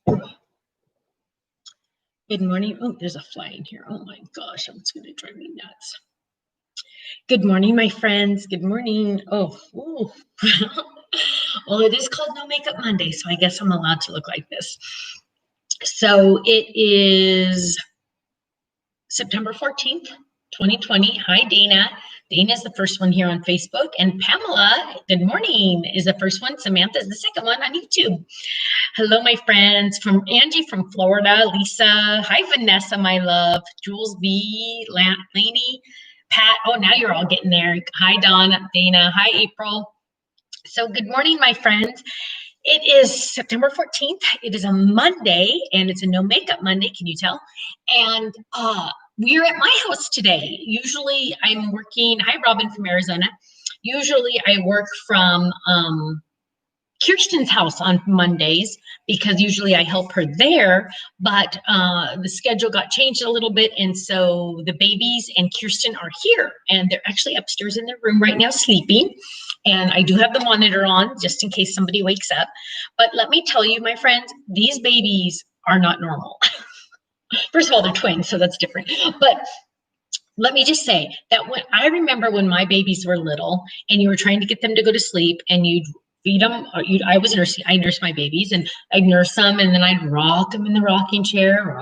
Good morning. Oh, there's a fly in here. Oh my gosh, it's going to drive me nuts. Good morning, my friends. Good morning. Oh, ooh. Well, it is called No Makeup Monday, so I guess I'm allowed to look like this. So it is September 14th, 2020. Hi, Dana. Dana is the first one here on Facebook, and Pamela, good morning, is the first one. Samantha is the second one on YouTube. Hello, my friends. From Angie from Florida, Lisa. Hi, Vanessa, my love. Jules B, Laney, Pat. Oh, now you're all getting there. Hi, Dawn, Dana. Hi, April. So good morning, my friends. It is September 14th. It is a Monday, and it's a no makeup Monday. Can you tell? And we're at my house today. Usually I'm working. Hi, Robin from Arizona. Usually I work from Kirsten's house on Mondays because usually I help her there, but the schedule got changed a little bit, and so the babies and Kirsten are here, and they're actually upstairs in their room right now sleeping, and I do have the monitor on just in case somebody wakes up. But let me tell you, my friends, these babies are not normal. First of all, they're twins, so that's different, but let me just say that when I remember when my babies were little and you were trying to get them to go to sleep and you'd feed them, or I was nursing, I nursed my babies and I'd nurse them and then I'd rock them in the rocking chair,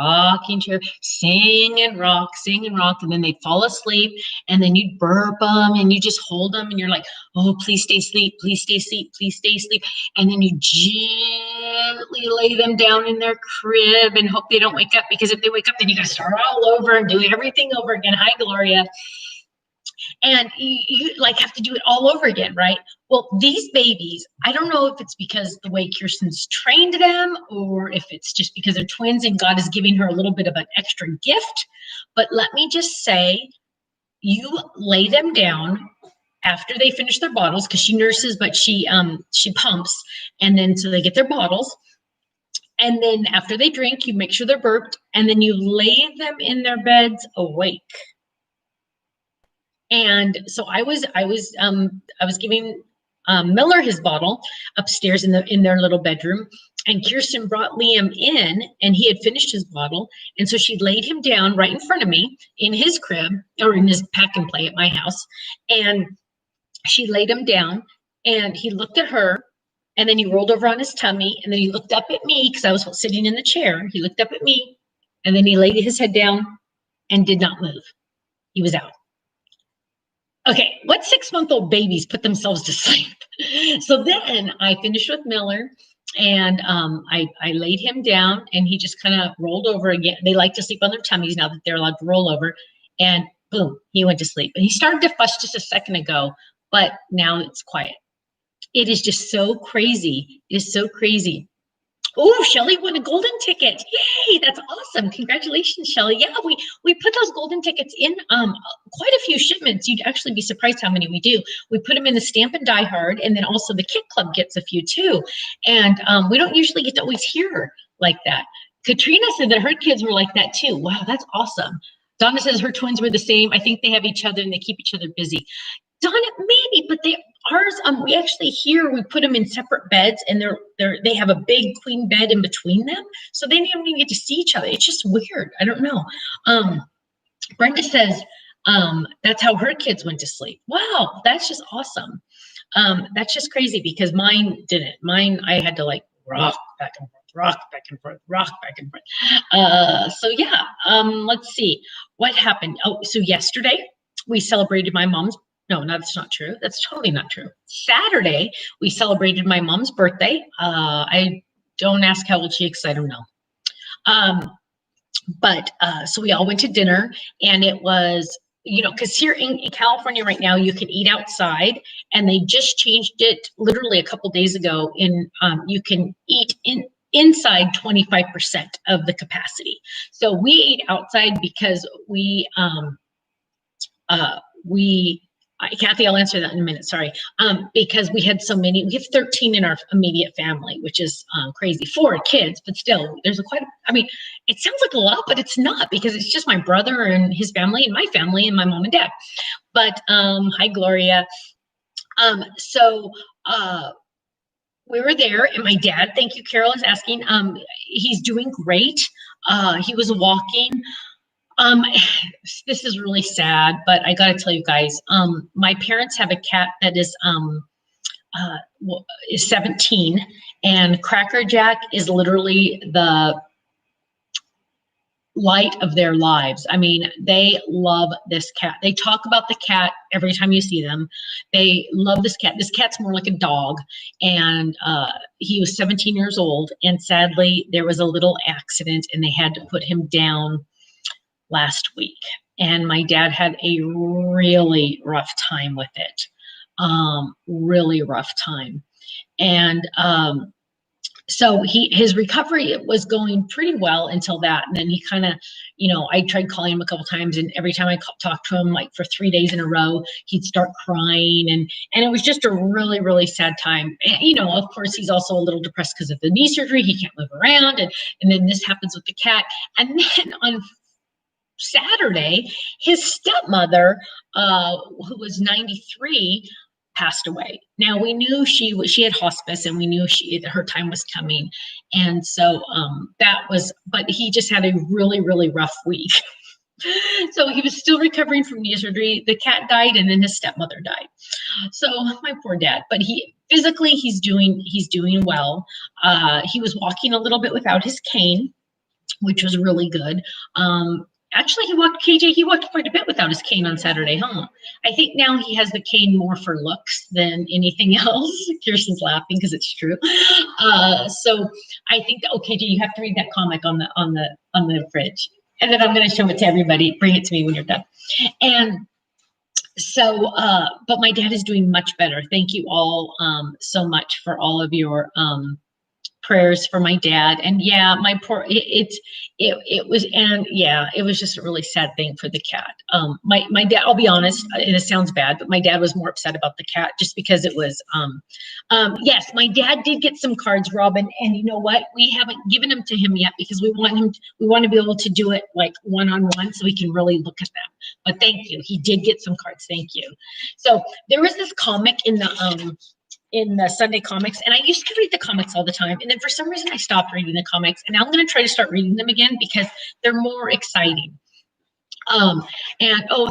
sing and rock, and then they'd fall asleep and then you'd burp them and you just hold them and you're like, oh, please stay asleep, please stay asleep, please stay asleep. And then you gently lay them down in their crib and hope they don't wake up, because if they wake up, then you got to start all over and do everything over again. Hi, Gloria. And you like have to do it all over again, right? Well, these babies, I don't know if it's because the way Kirsten's trained them or if it's just because they're twins and God is giving her a little bit of an extra gift. But let me just say, you lay them down after they finish their bottles, because she nurses, but she pumps, and then so they get their bottles. And then after they drink, you make sure they're burped, and then you lay them in their beds awake. And so I was giving Miller his bottle upstairs in their little bedroom, and Kirsten brought Liam in, and he had finished his bottle, and so she laid him down right in front of me in his crib, or in his pack and play at my house, and she laid him down, and he looked at her, and then he rolled over on his tummy, and then he looked up at me because I was sitting in the chair. He looked up at me, and then he laid his head down and did not move. He was out. Okay, what 6-month-old babies put themselves to sleep? So then I finished with Miller, and I laid him down, and he just kind of rolled over again. They like to sleep on their tummies now that they're allowed to roll over, and boom, he went to sleep. And he started to fuss just a second ago, but now it's quiet. It is just so crazy. It is so crazy. Oh, Shelly won a golden ticket. Yay, that's awesome. Congratulations, Shelly. Yeah, we put those golden tickets in quite a few shipments. You'd actually be surprised how many we do. We put them in the Stamp and Die Hard, and then also the Kit Club gets a few too. And we don't usually get to always hear like that. Katrina said that her kids were like that too. Wow, that's awesome. Donna says her twins were the same. I think they have each other and they keep each other busy. Donna, maybe, but ours, we actually here, we put them in separate beds, and they have a big queen bed in between them, so they don't even get to see each other. It's just weird. I don't know. Brenda says that's how her kids went to sleep. Wow, that's just awesome. That's just crazy because mine didn't. Mine, I had to like rock back and forth, rock back and forth, rock back and forth. So yeah, let's see what happened. Oh, so yesterday we celebrated my mom's. No, that's not true. That's totally not true. Saturday, we celebrated my mom's birthday. I don't ask how old she is, because I don't know. But so we all went to dinner, and it was, because here in California right now, you can eat outside, and they just changed it literally a couple days ago. You can eat inside 25% of the capacity. So we ate outside because Kathy, I'll answer that in a minute. Sorry. Because we have 13 in our immediate family, which is crazy. 4 kids, but still, there's it sounds like a lot, but it's not, because it's just my brother and his family and my family and my mom and dad. But hi, Gloria. So we were there, and my dad, thank you, Carol is asking, he's doing great. He was walking. Um, this is really sad, but I gotta tell you guys, my parents have a cat that uh, is 17, and Cracker Jack is literally the light of their lives. I mean, they love this cat. They talk about the cat every time you see them. They love this cat. This cat's more like a dog. And he was 17 years old. And sadly, there was a little accident and they had to put him down last week. And my dad had a really rough time with it. Really rough time. And so his recovery was going pretty well until that, and then he kind of, I tried calling him a couple times, and every time I talked to him, like for 3 days in a row, he'd start crying, and it was just a really, really sad time. And, of course, he's also a little depressed because of the knee surgery. He can't move around, and then this happens with the cat, and then on Saturday, his stepmother, who was 93, passed away. Now we knew she had hospice, and we knew her time was coming, and so but he just had a really, really rough week. So he was still recovering from knee surgery. The cat died, and then his stepmother died. So my poor dad. But physically he's doing well. He was walking a little bit without his cane, which was really good. Actually, he walked quite a bit without his cane on Saturday, huh? I think now he has the cane more for looks than anything else. Kirsten's laughing because it's true. So I think, KJ, you have to read that comic on the fridge. And then I'm going to show it to everybody. Bring it to me when you're done. And so, but my dad is doing much better. Thank you all so much for all of your prayers for my dad. And yeah, my poor, it was just a really sad thing for the cat. My dad, I'll be honest, and it sounds bad, but my dad was more upset about the cat just because it was, yes, my dad did get some cards, Robin, and you know what? We haven't given them to him yet because we want to be able to do it like one-on-one so we can really look at them. But thank you. He did get some cards. Thank you. So there was this comic in the Sunday comics, and I used to read the comics all the time, and then for some reason I stopped reading the comics, and now I'm going to try to start reading them again because they're more exciting. And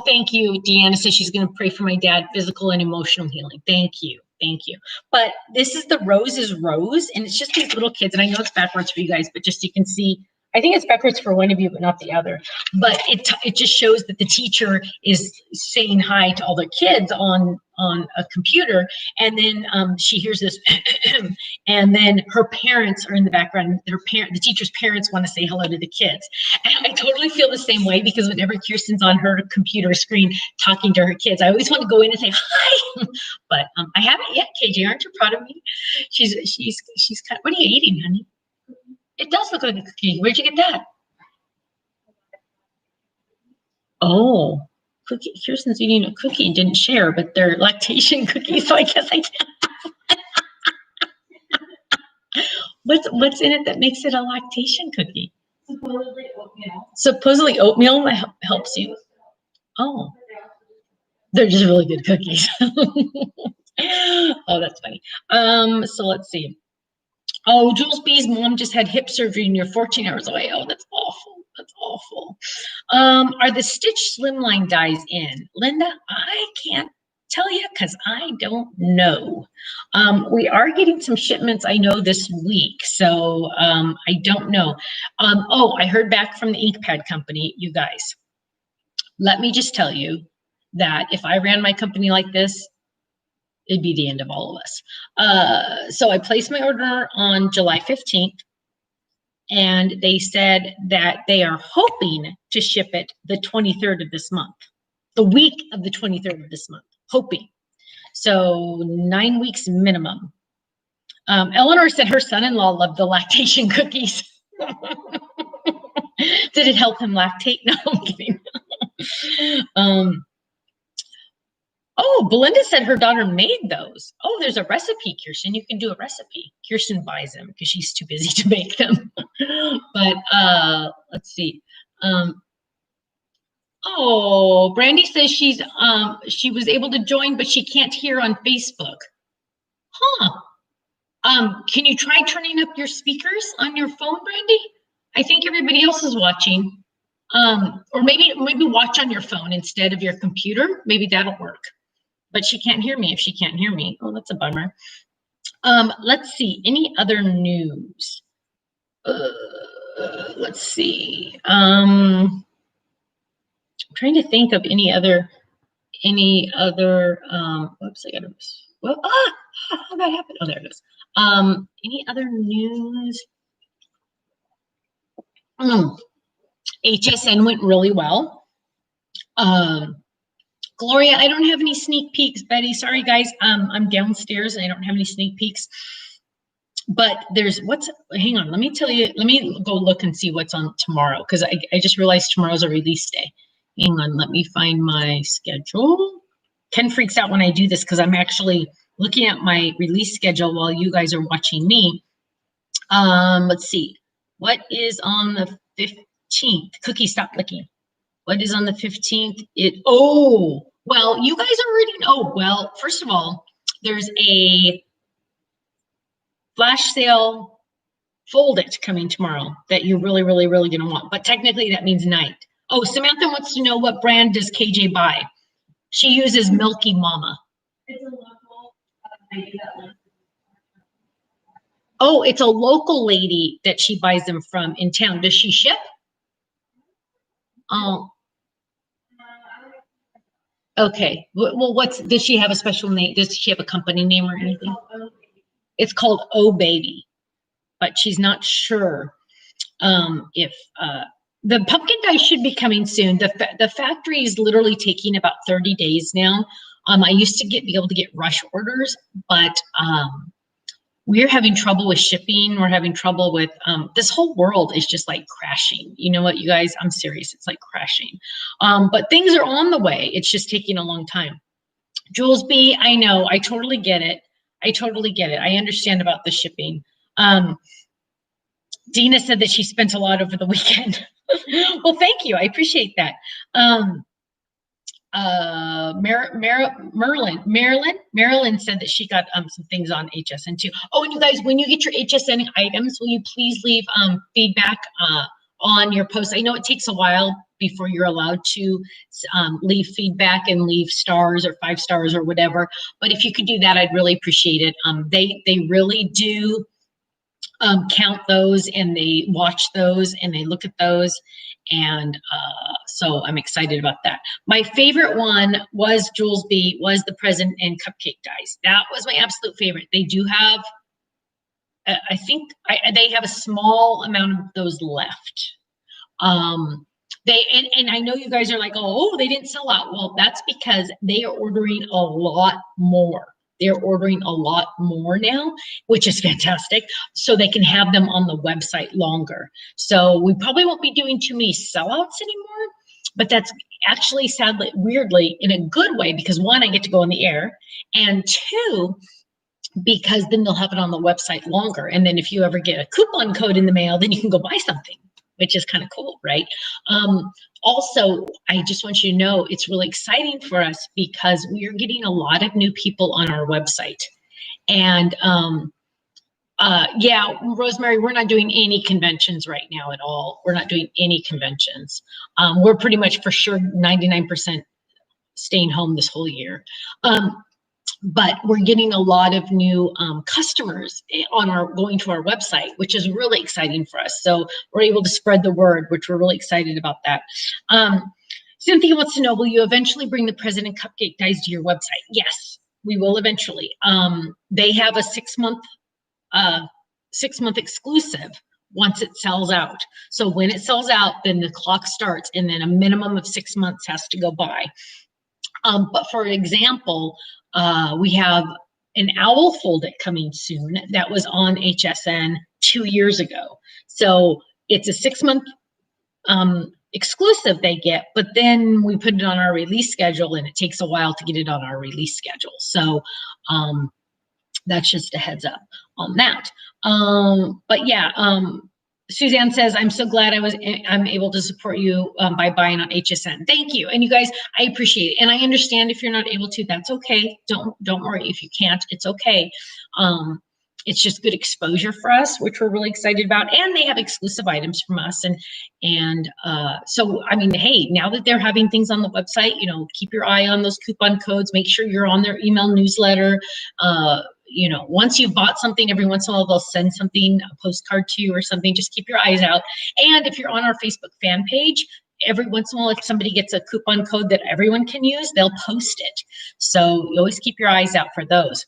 thank you. Deanna says she's going to pray for my dad, physical and emotional healing. Thank you. But this is the Rose is Rose, and it's just these little kids, and I know it's backwards for you guys, but just so you can see, I think it's backwards for one of you, but not the other. But it just shows that the teacher is saying hi to all the kids on a computer, and then she hears this, and then her parents are in the background. The teacher's parents want to say hello to the kids, and I totally feel the same way because whenever Kirsten's on her computer screen talking to her kids, I always want to go in and say hi, but I haven't yet. KJ, aren't you proud of me? She's kind of, what are you eating, honey? It does look like a cookie. Where'd you get that? Oh, cookie. Kirsten's eating a cookie and didn't share, but they're lactation cookies, so I guess I can't. What's in it that makes it a lactation cookie? Supposedly oatmeal helps you. Oh, they're just really good cookies. Oh, that's funny. So let's see. Oh, Jules B's mom just had hip surgery and you're 14 hours away. Oh, that's awful. That's awful. Are the Stitch Slimline dyes in? Linda, I can't tell you because I don't know. We are getting some shipments, I know, this week. So I don't know. I heard back from the ink pad company, you guys. Let me just tell you that if I ran my company like this, it'd be the end of all of us. So I placed my order on July 15th, and they said that they are hoping to ship it the 23rd of this month, the week of the 23rd of this month, hoping. So 9 weeks minimum. Eleanor said her son-in-law loved the lactation cookies. Did it help him lactate? No, I'm kidding. Oh, Belinda said her daughter made those. Oh, there's a recipe, Kirsten. You can do a recipe. Kirsten buys them because she's too busy to make them. But let's see. Oh, Brandy says she was able to join, but she can't hear on Facebook. Huh. Can you try turning up your speakers on your phone, Brandy? I think everybody else is watching. Or maybe watch on your phone instead of your computer. Maybe that'll work. But she can't hear me if she can't hear me. Oh, that's a bummer. Let's see, any other news? Let's see. I'm trying to think of any other, oops, I got to, well, how did that happen? Oh, there it is. Any other news? HSN went really well. Gloria, I don't have any sneak peeks. Betty, sorry guys, I'm downstairs and I don't have any sneak peeks. But there's hang on, let me tell you, let me go look and see what's on tomorrow, because I just realized tomorrow's a release day. Hang on, let me find my schedule. Ken freaks out when I do this because I'm actually looking at my release schedule while you guys are watching me. Let's see, what is on the 15th? Cookie, stop licking. What is on the 15th? Well, you guys already know. Well, first of all, there's a flash sale fold it coming tomorrow that you're really, really, really gonna want. But technically that means night. Oh, Samantha wants to know, what brand does KJ buy? She uses Milky Mama. It's a local lady that lives. Oh, it's a local lady that she buys them from in town. Does she ship? Oh. Okay. Well, does she have a special name? Does she have a company name or anything? It's called Oh Baby, but she's not sure if the pumpkin dice should be coming soon. The factory is literally taking about 30 days now. I used to be able to get rush orders, but we're having trouble with shipping. We're having trouble with this whole world is just like crashing. You know what, you guys? I'm serious. It's like crashing. But things are on the way. It's just taking a long time. Jules B, I know. I totally get it. I totally get it. I understand about the shipping. Dina said that she spent a lot over the weekend. Well, thank you. I appreciate that. Marilyn said that she got some things on HSN too. Oh, and you guys, when you get your HSN items, will you please leave feedback on your post? I know it takes a while before you're allowed to leave feedback and leave stars or 5 stars or whatever, but if you could do that, I'd really appreciate it. They really do count those, and they watch those, and they look at those, and so I'm excited about that. My favorite one was Jules B, was the present and cupcake dice. That was my absolute favorite. They do have, I think they have a small amount of those left. And I know you guys are like, oh, they didn't sell out. Well, that's because they are ordering a lot more. They're ordering a lot more now, which is fantastic. So they can have them on the website longer. So we probably won't be doing too many sellouts anymore, but that's actually sadly, weirdly, in a good way, because 1, I get to go on the air, and 2, because then they'll have it on the website longer. And then if you ever get a coupon code in the mail, then you can go buy something, which is kind of cool, right? Also, I just want you to know it's really exciting for us because we are getting a lot of new people on our website. And yeah, Rosemary, we're not doing any conventions right now at all. We're not doing any conventions. We're pretty much for sure 99% staying home this whole year. But we're getting a lot of new customers going to our website, which is really exciting for us. So we're able to spread the word, which we're really excited about that. Cynthia wants to know, will you eventually bring the President Cupcake dies to your website? Yes, we will eventually. They have a 6-month exclusive once it sells out. So when it sells out, then the clock starts, and then a minimum of 6 months has to go by. But for example, we have an owl fold it coming soon that was on HSN 2 years ago. So it's a 6-month exclusive they get, but then we put it on our release schedule, and it takes a while to get it on our release schedule. So that's just a heads up on that. But yeah, Suzanne says, I'm so glad I'm able to support you by buying on HSN. Thank you. And you guys, I appreciate it. And I understand if you're not able to, that's okay. Don't worry if you can't, it's okay. it's just good exposure for us, which we're really excited about. And they have exclusive items from us. And so, I mean, hey, now that they're having things on the website, you know, keep your eye on those coupon codes. Make sure you're on their email newsletter. You know, once you've bought something, every once in a while they'll send something, a postcard to you or something. Just keep your eyes out. And if you're on our Facebook fan page, every once in a while, if somebody gets a coupon code that everyone can use, they'll post it. So you always keep your eyes out for those.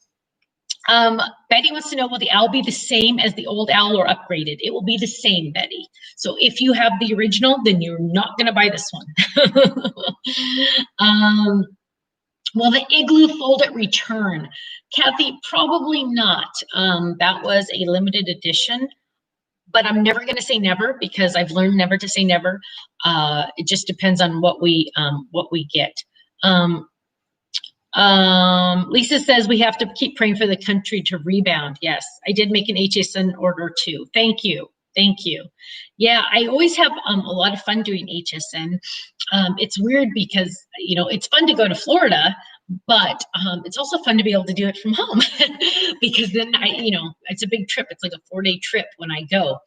Betty wants to know, will the owl be the same as the old owl or upgraded? It will be the same, Betty. So if you have the original, then you're not going to buy this one. Will the igloo fold at return? Kathy, probably not. That was a limited edition, but I'm never going to say never because I've learned never to say never. It just depends on what we get. Lisa says we have to keep praying for the country to rebound. Yes, I did make an HSN order too. Thank you. Thank you. Yeah, I always have a lot of fun doing HSN. It's weird because, you know, it's fun to go to Florida, but it's also fun to be able to do it from home because then you know, it's a big trip. It's like a 4-day trip when I go.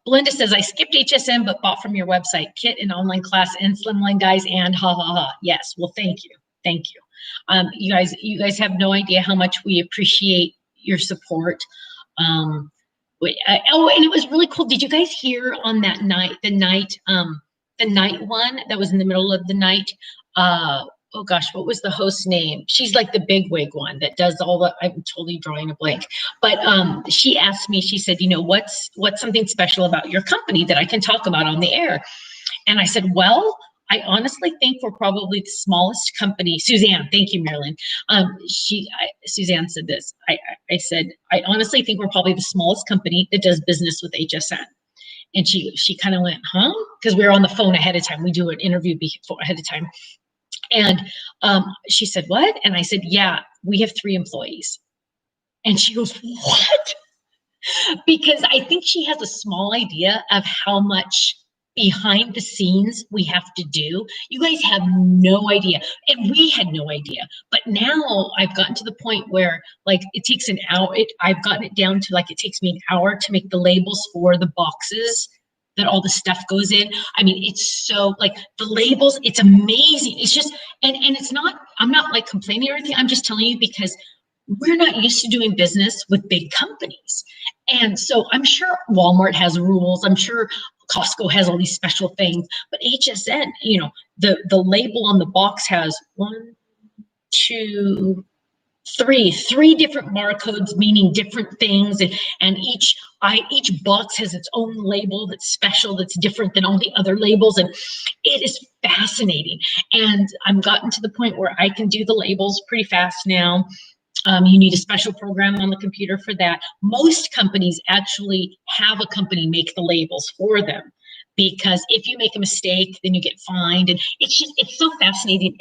Belinda says, I skipped HSN, but bought from your website, kit and online class and slimline guys and ha ha ha. Yes, well, thank you. Thank you. You guys have no idea how much we appreciate your support. Oh, and it was really cool. Did you guys hear on that night, the night one that was in the middle of the night? Oh gosh, what was the host's name? She's like the big wig one that does all the, I'm totally drawing a blank. But she asked me, she said, you know, what's something special about your company that I can talk about on the air? And I said, well, I honestly think we're probably the smallest company. Suzanne, thank you, Marilyn. Suzanne said this. I said, I honestly think we're probably the smallest company that does business with HSN. And she kind of went, huh? Because we were on the phone ahead of time. We do an interview before ahead of time. And she said, what? And I said, yeah, we have 3 employees. And she goes, what? Because I think she has a small idea of how much behind the scenes we have to do. You guys have no idea. And we had no idea. But now I've gotten to the point where like it takes an hour. I've gotten it down to like it takes me an hour to make the labels for the boxes that all the stuff goes in. I mean, it's so like the labels, it's amazing. It's just, and it's not, I'm not like complaining or anything. I'm just telling you because we're not used to doing business with big companies. And so I'm sure Walmart has rules. I'm sure Costco has all these special things, but HSN, you know, the label on the box has 1, 2, 3 different barcodes meaning different things, and each box has its own label that's special, that's different than all the other labels, and it is fascinating. And I'm gotten to the point where I can do the labels pretty fast now. You need a special program on the computer for that. Most companies actually have a company make the labels for them, because if you make a mistake, then you get fined. And it's so fascinating.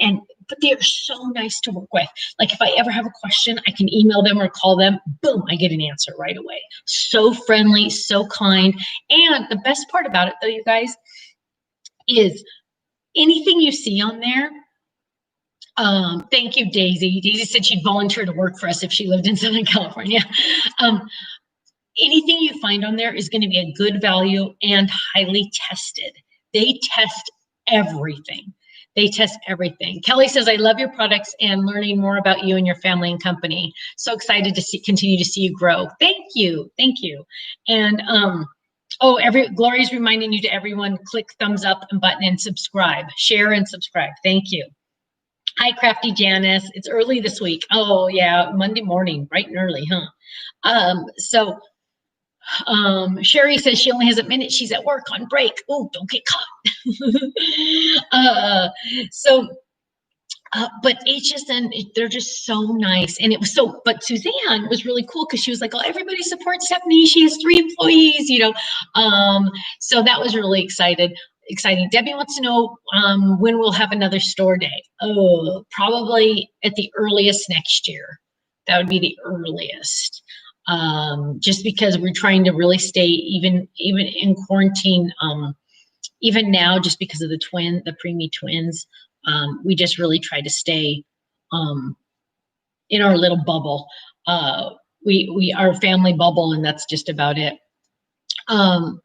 But they're so nice to work with. Like if I ever have a question, I can email them or call them, boom, I get an answer right away. So friendly, so kind. And the best part about it though, you guys, is anything you see on there. Thank you, Daisy. Daisy said she'd volunteer to work for us if she lived in Southern California. Anything you find on there is going to be a good value and highly tested. They test everything. They test everything. Kelly says, I love your products and learning more about you and your family and company. So excited to continue to see you grow. Thank you. Thank you. And Gloria's reminding you to everyone, click thumbs up and button and subscribe, share and subscribe. Thank you. Hi, Crafty Janice. It's early this week. Oh yeah, Monday morning, bright and early, huh? Sherry says she only has a minute. She's at work on break. Oh, don't get caught. But HSN, they're just so nice. And it was so, but Suzanne was really cool because she was like, oh, everybody supports Stephanie. She has 3 employees, you know. So that was really exciting. Debbie wants to know when we'll have another store day. Oh, probably at the earliest next year. That would be the earliest. Just because we're trying to really stay even in quarantine. Even now, just because of the preemie twins, we just really try to stay in our little bubble. we our family bubble, and that's just about it. Oh,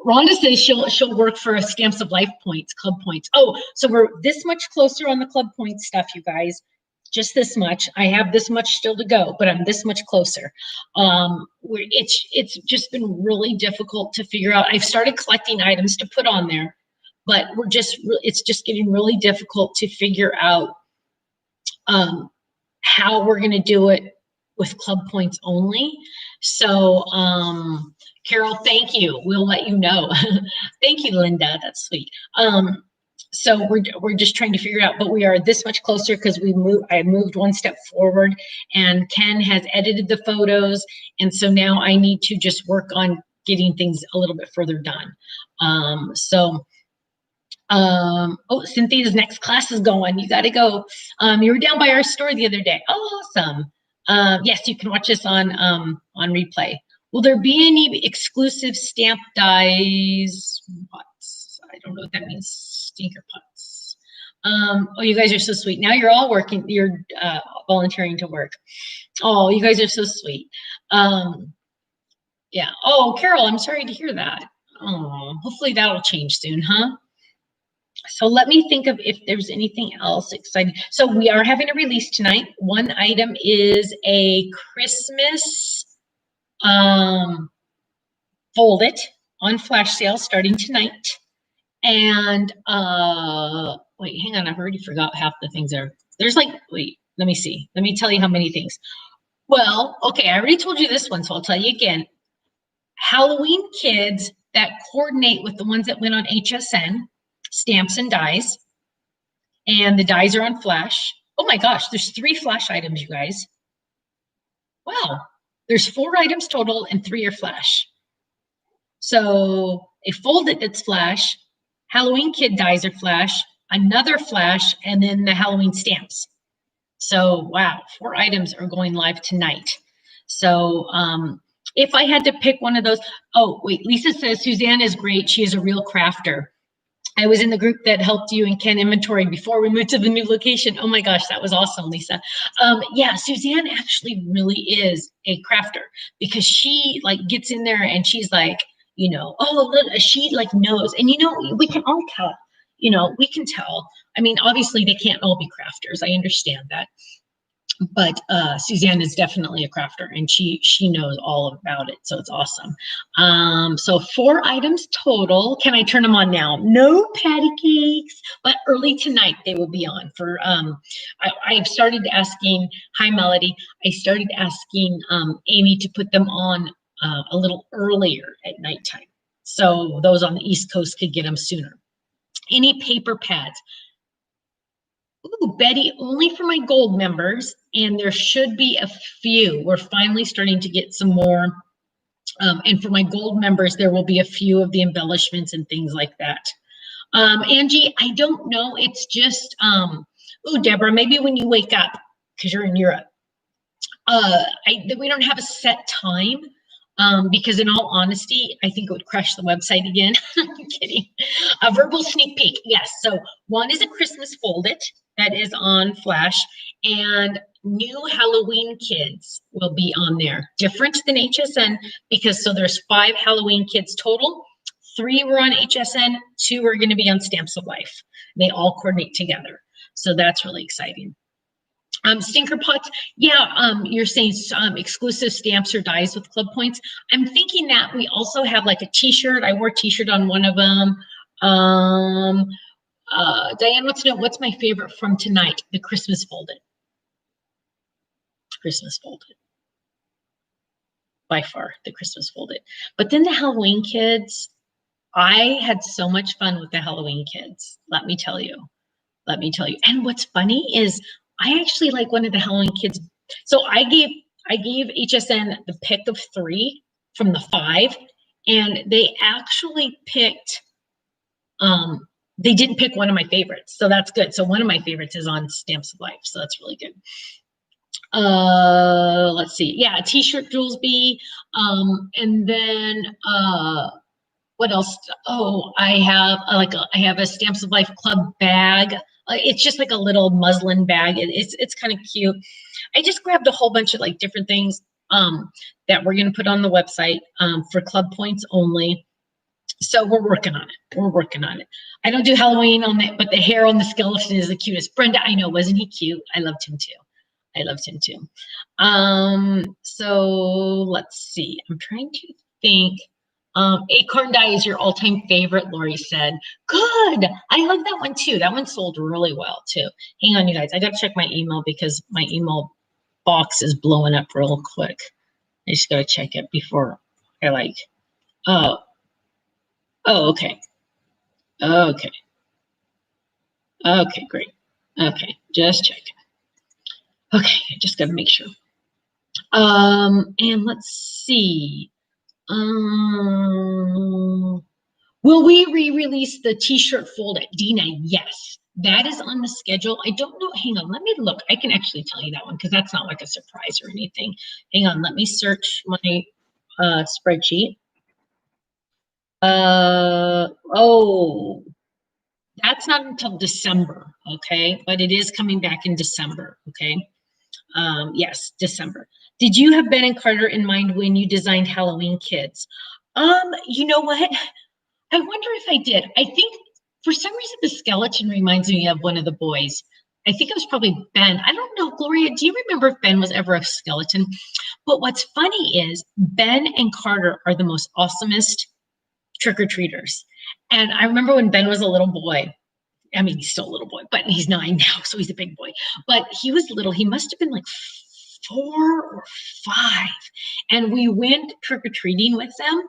Rhonda says she'll work for a Stamps of Life points, club points. Oh, so we're this much closer on the club points stuff, you guys. Just this much. I have this much still to go, but I'm this much closer. It's just been really difficult to figure out. I've started collecting items to put on there, but it's just getting really difficult to figure out how we're going to do it with club points only. So, Carol, thank you. We'll let you know. Thank you, Linda. That's sweet. So we're just trying to figure out, but we are this much closer because I moved one step forward, and Ken has edited the photos, and so now I need to just work on getting things a little bit further done. Oh, Cynthia's next class is going. You got to go. You were down by our store the other day. Oh, awesome. Yes, you can watch this on replay. Will there be any exclusive stamp dies? Putts? I don't know what that means. Stinker putts. Oh, you guys are so sweet. Now you're all working. You're volunteering to work. Oh, you guys are so sweet. Yeah. Oh, Carol, I'm sorry to hear that. Oh, hopefully that'll change soon, huh? So let me think of if there's anything else exciting. So we are having a release tonight. One item is a Christmas Fold It on flash sale starting tonight. And wait, hang on, I've already forgot half the things there. There's like, wait, let me see. Let me tell you how many things. Well, okay, I already told you this one, so I'll tell you again. Halloween kids that coordinate with the ones that went on HSN, stamps and dies. And the dies are on flash. Oh my gosh, there's 3 flash items, you guys. Wow, there's 4 items total and 3 are flash. So a Fold It that's flash, Halloween kid dies are flash, another flash, and then the Halloween stamps. So wow, 4 items are going live tonight. So if I had to pick one of those, oh wait, Lisa says Suzanne is great. She is a real crafter. I was in the group that helped you and Ken inventory before we moved to the new location. Oh my gosh, that was awesome, Lisa. Yeah, Suzanne actually really is a crafter because she like gets in there and she's like, you know, oh, look, she like knows. And you know, we can all tell, you know, we can tell. I mean, obviously they can't all be crafters. I understand that. But Suzanne is definitely a crafter and she knows all about it. So it's awesome. So 4 items total. Can I turn them on now? No patty cakes, but early tonight they will be on for, I've started asking, hi Melody, I started asking Amy to put them on a little earlier at nighttime. So those on the East Coast could get them sooner. Any paper pads? Ooh, Betty, only for my gold members, and there should be a few. We're finally starting to get some more. And for my gold members, there will be a few of the embellishments and things like that. Angie, I don't know. It's just, ooh, Deborah, maybe when you wake up, because you're in Europe. We don't have a set time. Because in all honesty, I think it would crash the website again. I'm kidding. A verbal sneak peek. Yes. So one is a Christmas Fold It that is on flash, and new Halloween kids will be on there. Different than HSN because so there's 5 Halloween kids total. 3 were on HSN, 2 are going to be on Stamps of Life. They all coordinate together. So that's really exciting. Stinker pots, yeah, you're saying exclusive stamps or dies with club points. I'm thinking that we also have like a t-shirt. I wore a t-shirt on one of them. Diane wants to know, what's my favorite from tonight? The Christmas Fold It. Christmas Fold It. By far, the Christmas Fold It. But then the Halloween kids, I had so much fun with the Halloween kids. Let me tell you. Let me tell you. And what's funny is I actually like one of the Halloween kids. So I gave HSN the pick of 3 from the 5, and they actually picked, they didn't pick one of my favorites. So that's good. So one of my favorites is on Stamps of Life. So that's really good. Let's see. Yeah, a t-shirt, Jules B. And then what else? Oh, I have I have a Stamps of Life Club bag. It's just like a little muslin bag. It's kind of cute. I just grabbed a whole bunch of like different things that we're going to put on the website for club points only. So we're working on it. We're working on it. I don't do Halloween on it, but the hair on the skeleton is the cutest. Brenda, I know, wasn't he cute? I loved him too. I loved him too. So let's see. I'm trying to think. Acorn Die is your all-time favorite, Lori said. Good. I love that one too. That one sold really well too. Hang on, you guys. I got to check my email because my email box is blowing up real quick. I just got to check it before I like. Oh, okay. Okay. Okay, great. Okay, just checking. Okay, I just got to make sure. And let's see. Will we re-release the t-shirt fold at Dina? Yes, that is on the schedule. I don't know. Hang on, let me look. I can actually tell you that one because that's not like a surprise or anything. Hang on, let me search my spreadsheet. Oh, that's not until December, okay? But it is coming back in December, okay? Yes, December. Did you have Ben and Carter in mind when you designed Halloween Kids? You know what? I wonder if I did. I think for some reason the skeleton reminds me of one of the boys. I think it was probably Ben. I don't know, Gloria, do you remember if Ben was ever a skeleton? But what's funny is Ben and Carter are the most awesomest trick-or-treaters. And I remember when Ben was a little boy, I mean, he's still a little boy, but he's 9 now, so he's a big boy. But he was little. He must have been like 4 or 5. And we went trick-or-treating with them.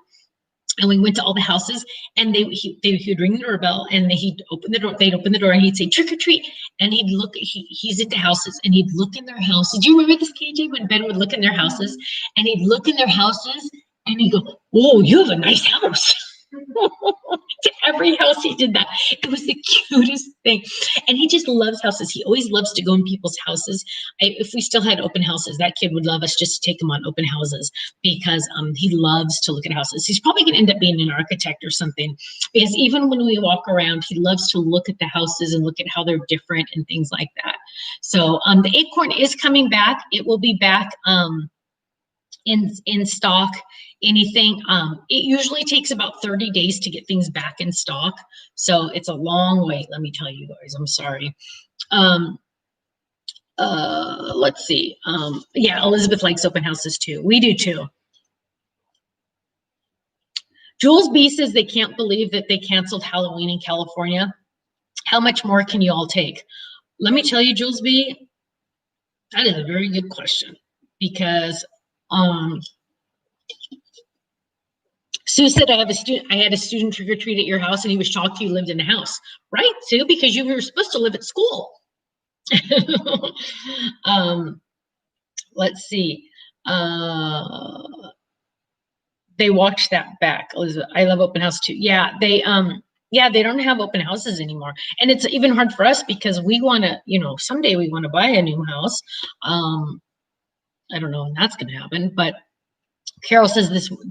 And we went to all the houses, and he would ring the doorbell, and he'd open the door. They'd open the door, and he'd say trick or treat. And he'd look. He's at the houses, and he'd look in their houses. Do you remember this, KJ? When Ben would look in their houses, and he'd look in their houses, and he'd go, "Whoa, you have a nice house." To every house he did that. It was the cutest thing. And he just loves houses. He always loves to go in people's houses. If we still had open houses, that kid would love us just to take him on open houses because he loves to look at houses. He's probably going to end up being an architect or something because even when we walk around, he loves to look at the houses and look at how they're different and things like that. So the Acorn is coming back. It will be back in stock. Anything, it usually takes about 30 days to get things back in stock. So it's a long wait, let me tell you guys, I'm sorry. Let's see. Yeah, Elizabeth likes open houses too. We do too. Jules B says they can't believe that they canceled Halloween in California. How much more can you all take? Let me tell you, Jules B, that is a very good question because Sue said, I had a student trick or treat at your house and he was shocked you lived in the house. Right, Sue, because you were supposed to live at school. Let's see. They watched that back. Elizabeth, I love open house too. Yeah, they don't have open houses anymore. And it's even hard for us because we want to, someday we want to buy a new house. I don't know when that's going to happen, but Carol says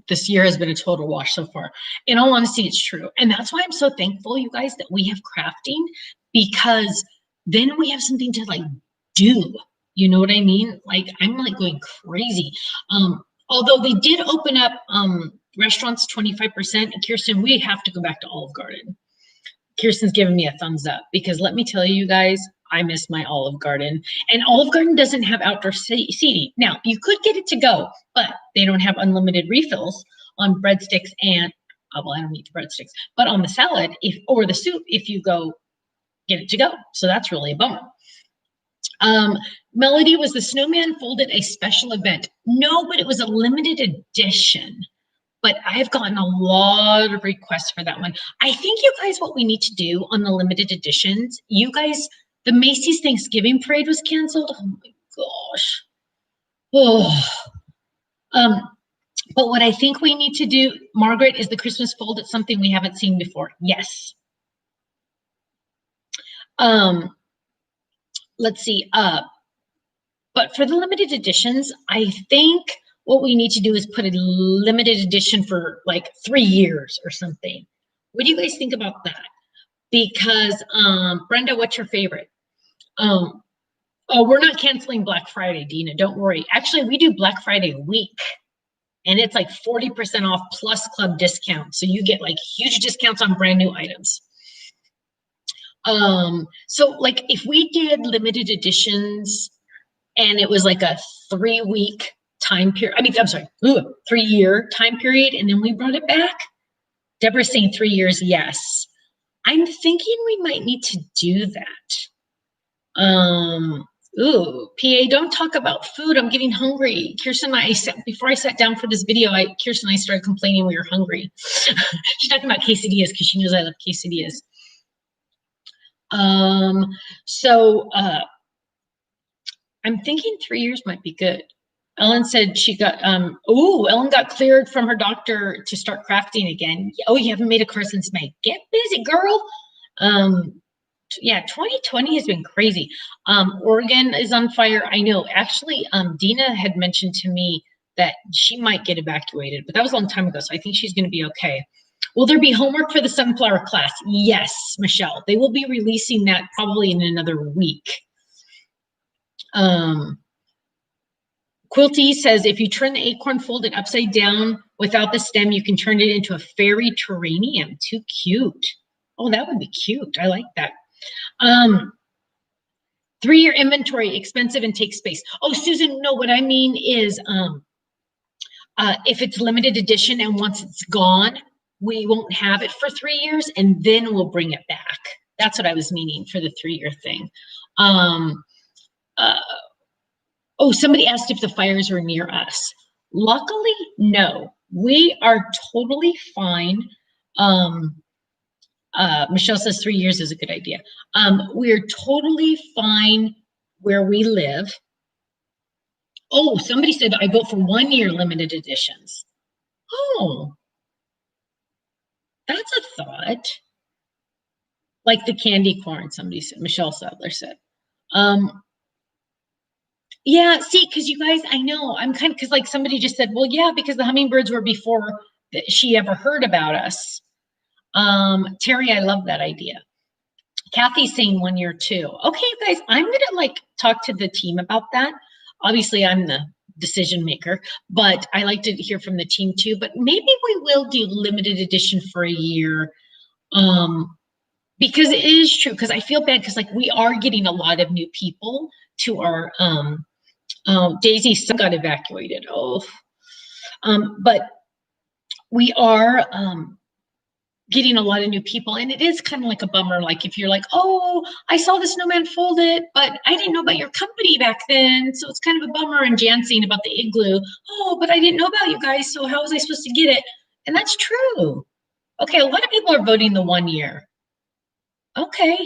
this year has been a total wash so far. In all honesty, it's true. And that's why I'm so thankful, you guys, that we have crafting because then we have something to like do. You know what I mean? Like I'm like going crazy. Although they did open up restaurants 25%, Kirsten, we have to go back to Olive Garden. Kirsten's giving me a thumbs up because let me tell you guys, I miss my Olive Garden. And Olive Garden doesn't have outdoor seating. Now, you could get it to go, but they don't have unlimited refills on breadsticks and, well, I don't eat the breadsticks, but on the salad or the soup if you go get it to go. So that's really a bummer. Melody, was the snowman folded a special event? No, but it was a limited edition. But I've gotten a lot of requests for that one. I think you guys, what we need to do on the limited editions, you guys, the Macy's Thanksgiving parade was canceled. Oh my gosh. Oh. But what I think we need to do, Margaret, is the Christmas fold. It's something we haven't seen before. Yes. Let's see. But for the limited editions, I think what we need to do is put a limited edition for like 3 years or something. What do you guys think about that? because Brenda, what's your favorite? Oh, we're not canceling Black Friday, Dina. Don't worry. Actually, we do Black Friday week, and it's like 40% off plus club discount. So you get like huge discounts on brand new items. So like if we did limited editions and it was like a 3-week time period, I'm sorry, 3-year time period, and then we brought it back. Deborah's saying 3 years, yes. I'm thinking we might need to do that. PA, don't talk about food. I'm getting hungry. Kirsten and I before I sat down for this video, Kirsten and I started complaining we were hungry. She's talking about quesadillas because she knows I love quesadillas. So I'm thinking 3 years might be good. Ellen said she got, Ellen got cleared from her doctor to start crafting again. Oh, you haven't made a car since May. Get busy, girl. Yeah, 2020 has been crazy. Oregon is on fire. I know. Actually, Dina had mentioned to me that she might get evacuated, but that was a long time ago, so I think she's going to be okay. Will there be homework for the Sunflower class? Yes, Michelle. They will be releasing that probably in another week. Quilty says, if you turn the acorn folded upside down without the stem, you can turn it into a fairy terrarium. Too cute. Oh, that would be cute. I like that. 3-year inventory, expensive and takes space. Oh, Susan, no, what I mean is if it's limited edition and once it's gone, we won't have it for 3 years and then we'll bring it back. That's what I was meaning for the 3-year thing. Oh, somebody asked if the fires were near us. Luckily, no. We are totally fine. Michelle says 3 years is a good idea. We're totally fine where we live. Oh, somebody said I vote for 1 year limited editions. Oh, that's a thought. Like the candy corn, somebody said, Michelle Sadler said. Yeah, see, because you guys, I know, I'm kind of, because like somebody just said, well, yeah, because the hummingbirds were before she ever heard about us. Terry, I love that idea. Kathy's saying 1 year too. Okay, you guys, I'm gonna like talk to the team about that. Obviously, I'm the decision maker, but I like to hear from the team too. But maybe we will do limited edition for a year. Because it is true, because I feel bad because like we are getting a lot of new people to our Daisy's son got evacuated. But we are getting a lot of new people, and it is kind of like a bummer. Like if you're like, oh, I saw the snowman folded, but I didn't know about your company back then, so it's kind of a bummer. And Jan saying about the igloo, oh, but I didn't know about you guys, so how was I supposed to get it? And that's true. Okay, a lot of people are voting the 1 year. Okay,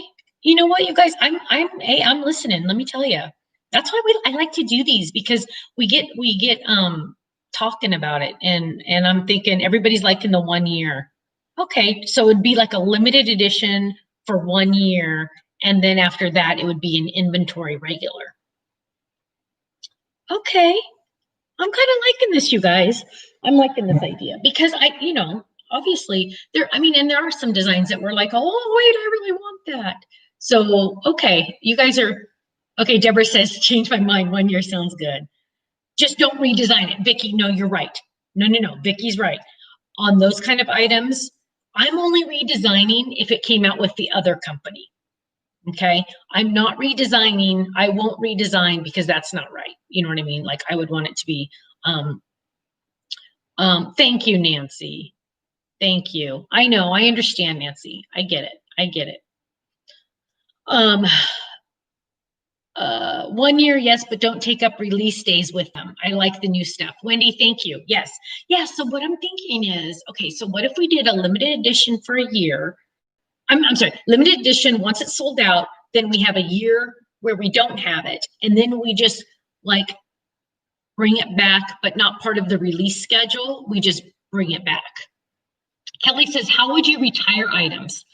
you know what, you guys, I'm listening. Let me tell you, that's why I like to do these, because we get talking about it, and I'm thinking everybody's liking the 1 year. Okay, so it'd be like a limited edition for 1 year, and then after that, it would be an inventory regular. Okay, I'm kind of liking this, you guys. I'm liking this idea because obviously and there are some designs that were like, oh, wait, I really want that. So, okay, you guys are, okay, Deborah says, change my mind, 1 year sounds good. Just don't redesign it. Vicki, no, you're right. No, Vicki's right. On those kind of items, I'm only redesigning if it came out with the other company. Okay, I'm not redesigning. I won't redesign because that's not right. You know what I mean? Like I would want it to be, thank you, Nancy. Thank you. I know, I understand, Nancy. I get it. 1 year, yes, but don't take up release days with them. I like the new stuff. Wendy, thank you. Yes. Yeah, so what I'm thinking is, okay, so what if we did a limited edition for a year? I'm sorry, limited edition, once it's sold out, then we have a year where we don't have it. And then we just like bring it back, but not part of the release schedule. We just bring it back. Kelly says, how would you retire items?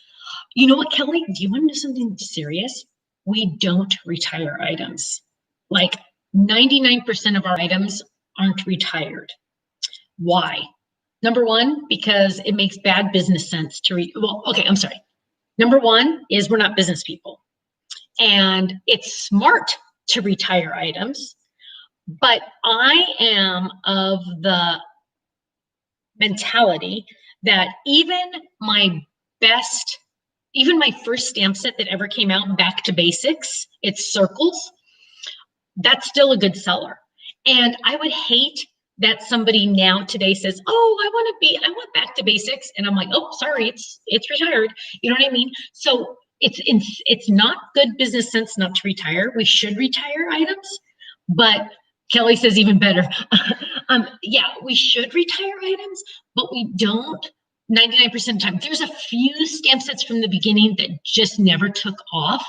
You know what, Kelly, do you want to know something serious? We don't retire items. Like 99% of our items aren't retired. Why? Number one, because it makes bad business sense to well, okay, I'm sorry. Number one is we're not business people. And it's smart to retire items, but I am of the mentality that even my first stamp set that ever came out, Back to Basics, it's circles, that's still a good seller. And I would hate that somebody now today says, oh, I want Back to Basics. And I'm like, oh, sorry, it's retired. You know what I mean? So it's not good business sense not to retire. We should retire items, but Kelly says even better. Yeah, we should retire items, but we don't 99% of the time. There's a few stamp sets from the beginning that just never took off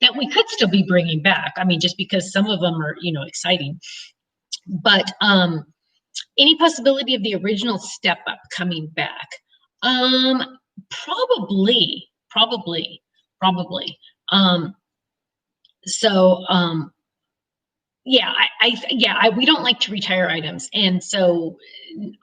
that we could still be bringing back. I mean, just because some of them are, exciting. But any possibility of the original Step Up coming back? Probably. Yeah, we don't like to retire items. And so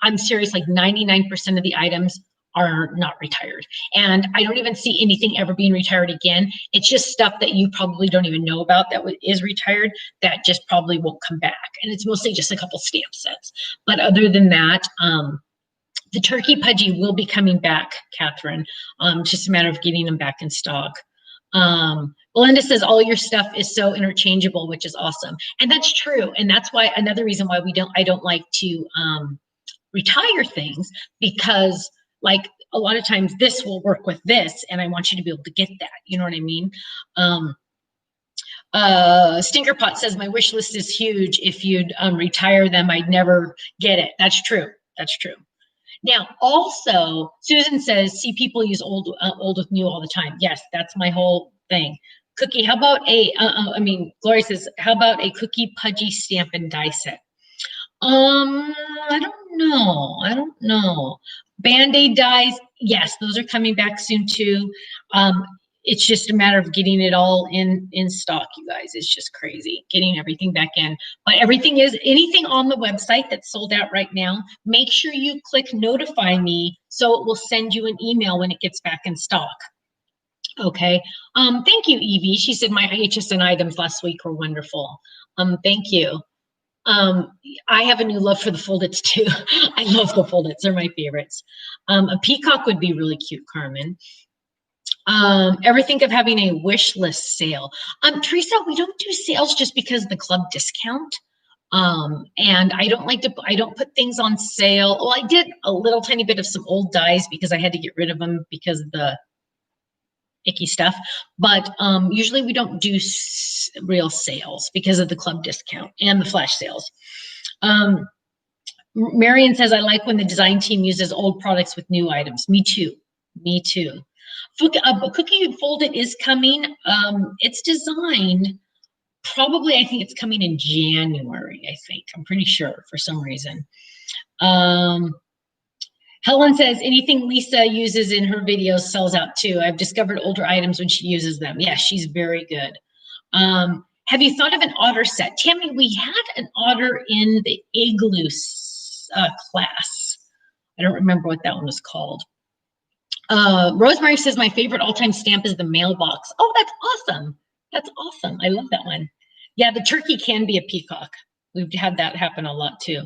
I'm serious, like 99% of the items are not retired. And I don't even see anything ever being retired again. It's just stuff that you probably don't even know about that is retired that just probably won't come back. And it's mostly just a couple stamp sets. But other than that, the turkey pudgy will be coming back, Catherine. It's just a matter of getting them back in stock. Belinda says all your stuff is so interchangeable, which is awesome. And that's true. And that's why another reason why I don't like to retire things, because like a lot of times this will work with this and I want you to be able to get that. You know what I mean? Stinkerpot says my wish list is huge. If you'd retire them, I'd never get it. That's true. That's true. Now, also, Susan says, see people use old with new all the time. Yes, that's my whole thing. Cookie, how about Gloria says, how about a cookie pudgy stamp and die set? I don't know. Band-Aid dies, yes, those are coming back soon too. It's just a matter of getting it all in stock, you guys. It's just crazy getting everything back in. But anything on the website that's sold out right now, make sure you click notify me so it will send you an email when it gets back in stock. Okay. Thank you, Evie. She said my HSN items last week were wonderful. Thank you. I have a new love for the foldeds too. I love the foldeds. They're my favorites. A peacock would be really cute, Carmen. Ever think of having a wish list sale? Teresa, we don't do sales just because of the club discount. And I don't put things on sale. Well, I did a little tiny bit of some old dies because I had to get rid of them because of the icky stuff. But usually we don't do real sales because of the club discount and the flash sales. Marion says, I like when the design team uses old products with new items. Me too. Cookie Folded is coming. It's designed, probably, I think it's coming in January, I think. I'm pretty sure for some reason. Helen says, anything Lisa uses in her videos sells out too. I've discovered older items when she uses them. Yeah, she's very good. Have you thought of an otter set? Tammy, we had an otter in the Igloo class. I don't remember what that one was called. Rosemary says my favorite all-time stamp is the mailbox. Oh, that's awesome. That's awesome. I love that one. Yeah, the turkey can be a peacock. We've had that happen a lot too.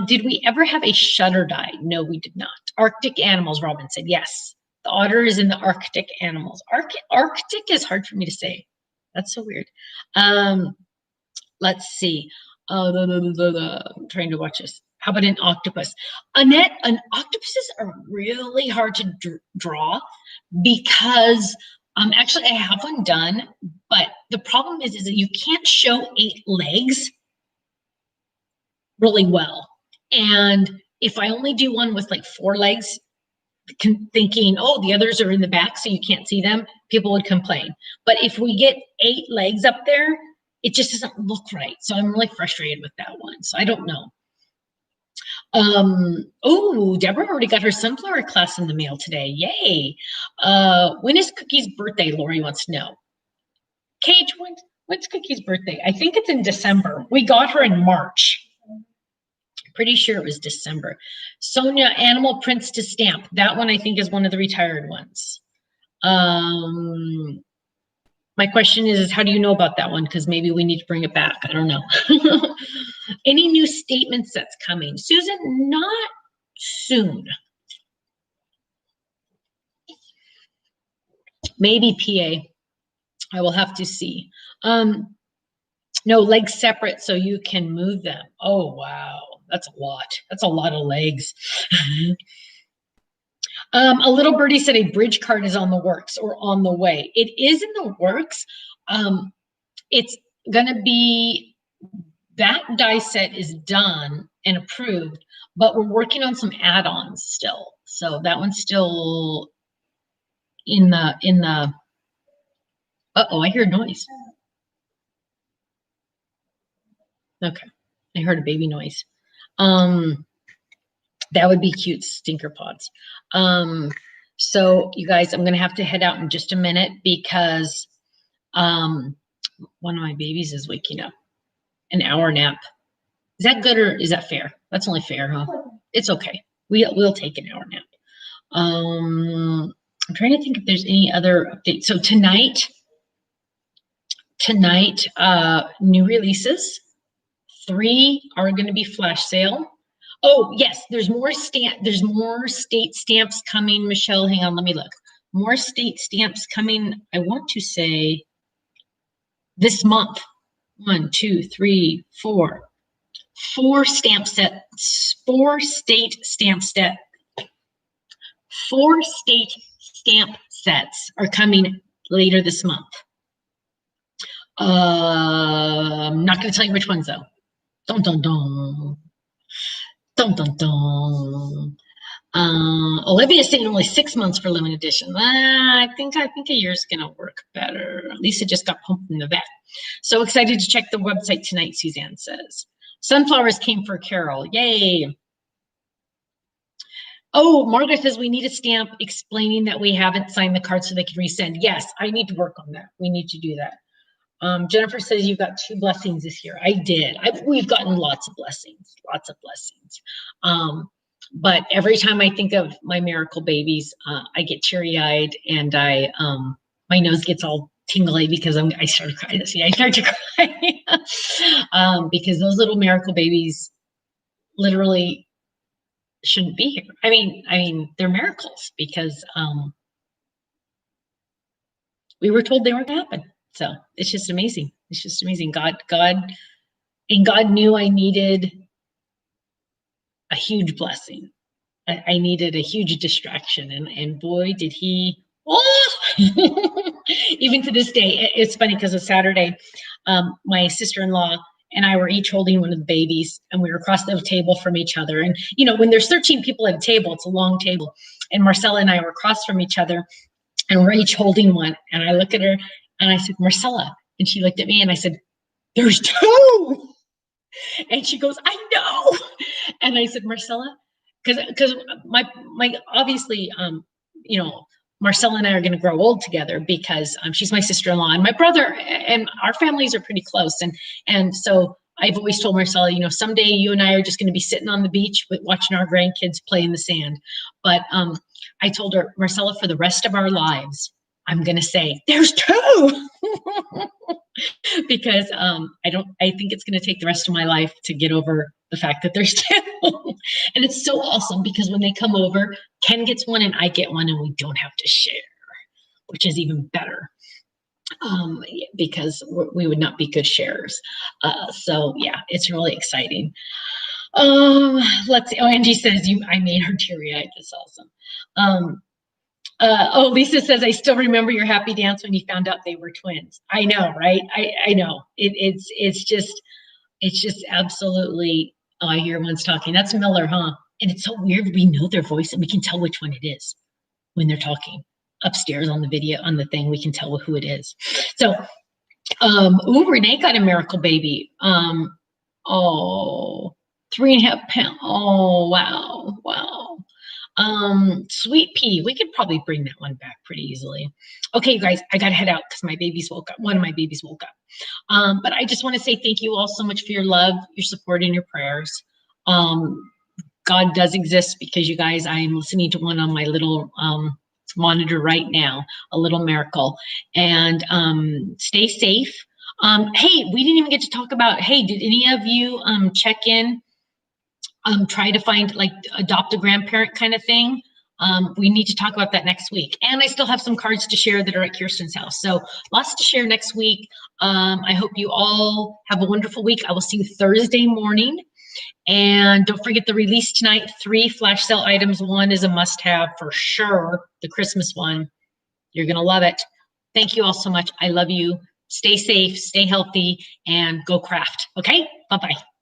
Did we ever have a shutter die? No, we did not. Arctic animals, Robin said. Yes, the otter is in the Arctic animals. Arctic is hard for me to say. That's so weird. Let's see. I'm trying to watch this. How about an octopus? Annette, octopuses are really hard to draw because actually I have one done, but the problem is that you can't show 8 legs really well. And if I only do one with like 4 legs, thinking, oh, the others are in the back so you can't see them, people would complain. But if we get 8 legs up there, it just doesn't look right. So I'm really frustrated with that one. So I don't know. Oh, Deborah already got her sunflower class in the mail today. Yay. When is Cookie's birthday? Lori wants to know. Kate, when's Cookie's birthday? I think it's in December. We got her in March. Pretty sure it was December. Sonia, animal prints to stamp. That one I think is one of the retired ones. My question is how do you know about that one? Because maybe we need to bring it back. I don't know. Any new statements that's coming? Susan, not soon. Maybe PA. I will have to see. No, legs separate so you can move them. Oh, wow. That's a lot. That's a lot of legs. A little birdie said a bridge card is on the works or on the way. It is in the works. It's going to be, that die set is done and approved, but we're working on some add-ons still. So that one's still in the, uh-oh, I hear a noise. Okay, I heard a baby noise. That would be cute, stinker pods. So you guys, I'm gonna have to head out in just a minute because one of my babies is waking up. An hour nap. Is that good or is that fair? That's only fair, huh? It's okay. We'll take an hour nap. I'm trying to think if there's any other updates. So tonight, new releases. 3 are going to be flash sale. Oh yes, there's more state stamps coming. Michelle, hang on, let me look. More state stamps coming. I want to say this month. 1, 2, 3, 4. 4 stamp sets. 4 state stamp set. 4 state stamp sets are coming later this month. I'm not going to tell you which ones though. Dun dun dun. Dun dun dun. Olivia's saying only 6 months for limited edition. I think a year's gonna work better. Lisa just got pumped in the vet. So excited to check the website tonight, Suzanne says. Sunflowers came for Carol. Yay. Oh, Margaret says we need a stamp explaining that we haven't signed the card so they can resend. Yes, I need to work on that. We need to do that. Jennifer says you got 2 blessings this year. I did. We've gotten lots of blessings, but every time I think of my miracle babies, I get teary-eyed and my nose gets all tingly because I start to cry. See, I start to cry because those little miracle babies literally shouldn't be here. I mean, they're miracles because we were told they weren't going to happen. So it's just amazing. It's just amazing. God knew I needed a huge blessing. I needed a huge distraction, and boy, did he! Oh! Even to this day, it's funny because of Saturday, my sister-in-law and I were each holding one of the babies, and we were across the table from each other. And you know, when there's 13 people at a table, it's a long table. And Marcella and I were across from each other, and we're each holding one. And I look at her. And I said, Marcella, and she looked at me and I said, there's 2. And she goes, I know. And I said, Marcella, because my obviously, you know, Marcella and I are going to grow old together because she's my sister-in-law and my brother, and our families are pretty close. And so I've always told Marcella, you know, someday you and I are just going to be sitting on the beach watching our grandkids play in the sand. But I told her, Marcella, for the rest of our lives, I'm going to say, there's 2 because I think it's going to take the rest of my life to get over the fact that there's 2. And it's so awesome because when they come over, Ken gets one and I get one and we don't have to share, which is even better because we would not be good sharers. So yeah, it's really exciting. Let's see. Oh, Angie says I made her teary-eyed. That's awesome. Oh, Lisa says, I still remember your happy dance when you found out they were twins. I know, right? I know. It's just absolutely, oh, I hear one's talking. That's Miller, huh? And it's so weird. We know their voice and we can tell which one it is when they're talking. Upstairs on the video, on the thing, we can tell who it is. So, ooh, Renee got a miracle baby. Oh, 3.5 pounds. Oh, wow. Sweet pea, we could probably bring that one back pretty easily. Okay, guys, I gotta head out because my babies woke up. One of my babies woke up. But I just want to say thank you all so much for your love, your support, and your prayers. God does exist because you guys, I'm listening to one on my little monitor right now, a little miracle. And stay safe. Hey, we didn't even get to talk about, hey, did any of you check in, try to find like adopt a grandparent kind of thing? We need to talk about that next week. And I still have some cards to share that are at Kirsten's house. So lots to share next week. I hope you all have a wonderful week. I will see you Thursday morning. And don't forget the release tonight, 3 flash sale items. 1 is a must have for sure, the Christmas one. You're gonna love it. Thank you all so much. I love you. Stay safe, stay healthy, and go craft. Okay, bye-bye.